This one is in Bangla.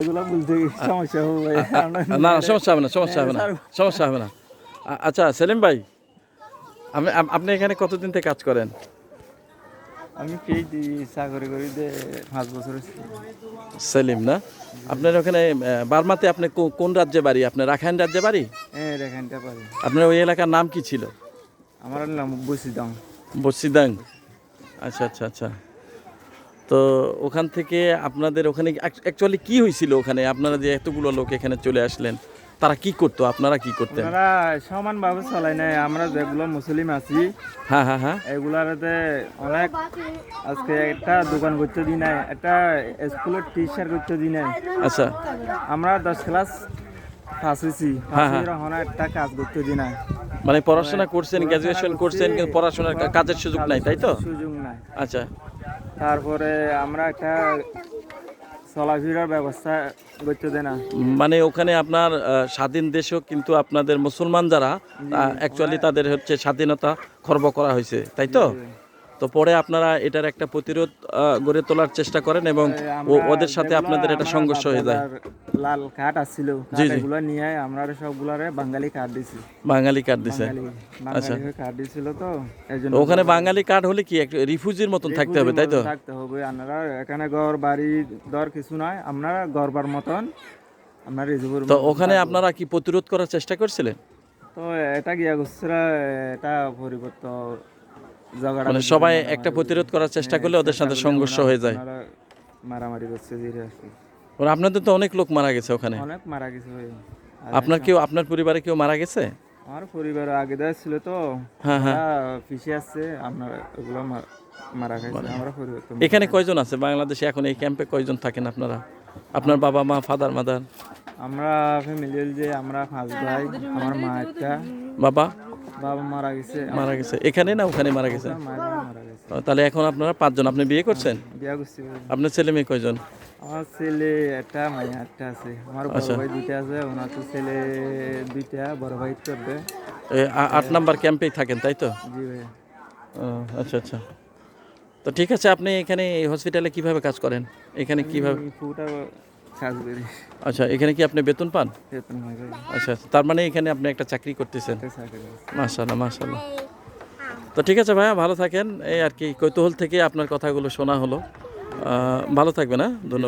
এগুলো বলতে সমস্যা হবে ভাই। না সমস্যা হবে না, সমস্যা হবে না, সমস্যা হবে না। আচ্ছা সেলিম ভাই, আপনি এখানে কতদিন থেকে কাজ করেন? আমি পিএইচডি চাকরি করি যে 5 বছর হয়েছে। সেলিম না, আপনার ওখানে বার্মাতে আপনি কোন রাজ্যে বাড়ি? আপনার রাখাইন রাজ্যে বাড়ি? হ্যাঁ রেখানটা পারি। আপনার ওই এলাকার নাম কি ছিল? আমার নাম বসিদাম। বসিদাং। আচ্ছা আচ্ছা আচ্ছা। তো ওখান থেকে আপনাদের ওখানে অ্যাকচুয়ালি কি হয়েছিল? ওখানে আপনারা যে এতগুলো লোক এখানে চলে আসলেন, তারা কি করতো, আপনারা কি করতেন? ওনারা সমানভাবে চলাই নাই। আমরা যেগুলো মুসলিম আছি হ্যাঁ হ্যাঁ হ্যাঁ। এগুলাতে অনেক আজকে একটা দোকান করতে দিই নাই, একটা স্কুলের টিচার করতে দিই নাই। আচ্ছা। আমরা 10 ক্লাস পাস হয়েছি, হ্যাঁ, হ্যাঁ। একটা কাজ করতে দিই নাই। মানে পড়াশোনা করছেন, গ্র্যাজুয়েশন করছেন, কিন্তু পড়াশোনার কাজের সুযোগ নাই, তাই তো? সুযোগ নাই। আচ্ছা। তারপরে আমরা একটা চলাফেরার ব্যবস্থা করতে দেয় না। মানে ওখানে আপনার স্বাধীন দেশেও কিন্তু আপনাদের মুসলমান যারা অ্যাকচুয়ালি তাদের হচ্ছে স্বাধীনতা খর্ব করা হয়েছে, তাই তো? তো পরে আপনারা এটার একটা প্রতিরোধ গড়ে তোলার চেষ্টা করেন এবং ওদের সাথে আপনাদের একটা সংঘর্ষ হয়ে যায়। লাল কার্ড আসছিল, জি, জি। এগুলো নিয়ে আমরা সবগুলারে বাঙালি কার্ড দিছি। বাঙালি কার্ড দিছে। আচ্ছা। বাঙালি কার্ড দিছিল তো এইজন্য ওখানে বাঙালি কার্ড হলে কি একটা রিফিউজির মতন থাকতে হবে, তাই তো? থাকতে হবে। আপনারা এখানে ঘর বাড়ি দর কিছু নয়, আপনারা ঘরবার মতন আপনারা রিজুর। তো ওখানে আপনারা কি প্রতিরোধ করার চেষ্টা করছিলেন? তো এটা গিয়া গুছরা এটা পরিবর্তন ঝগড়া মানে সবাই একটা প্রতিরোধ করার চেষ্টা করলে ওদের সাথে সংঘর্ষ হয়ে যায়। মারামারি করছে ধীরে আর কি। ওরা আপনাদের তো অনেক লোক মারা গেছে ওখানে। অনেক মারা গেছে ভাই। আপনার পরিবারে কেউ মারা গেছে? আমার পরিবার আগে দেওয়া ছিল তো, হ্যাঁ হ্যাঁ। পিছিয়ে আসছে, আপনার ওগুলো মারা গেছে। আমরা পরিবর্তন। এখানে কয়জন আছে বাংলাদেশে এখন এই ক্যাম্পে, কয়জন থাকেন আপনারা? আপনার বাবা মা, ফাদার মাদার? আমরা ফ্যামিলি যে আমরা 5 ভাই, আমার মা একটা। বাবা মারা গেছে। মারা গেছে এখানে না ওখানে মারা গেছে? মারা গেছে। তাহলে এখন আপনারা 5 জন। আপনি বিয়ে করছেন? বিয়া করছি। আপনার ছেলে মেয়ে কয়জন? আমার ছেলে একটা, মাইয়া একটা আছে। আমার বড় ভাই 2টা আছে, ওনার তো ছেলে 2টা, বড় ভাই করবে। 8 নাম্বার ক্যাম্পেই থাকেন, তাই তো? জি ভাই। আচ্ছা আচ্ছা। তো ঠিক আছে, আপনি এখানে এই হসপিটালে কিভাবে কাজ করেন? এখানে কিভাবে পুরোটা কাজ করি। আচ্ছা, এখানে কি আপনি বেতন পান? বেতন হয় ভাই। আচ্ছা, তার মানে এখানে আপনি একটা চাকরি করতেছেন। মাশাআল্লাহ মাশাআল্লাহ। তো ঠিক আছে ভাইয়া, ভালো থাকেন। এই আর কি কৌতূহল থেকে আপনার কথাগুলো শোনা হলো। ভালো থাকবেন, হ্যাঁ, ধন্যবাদ।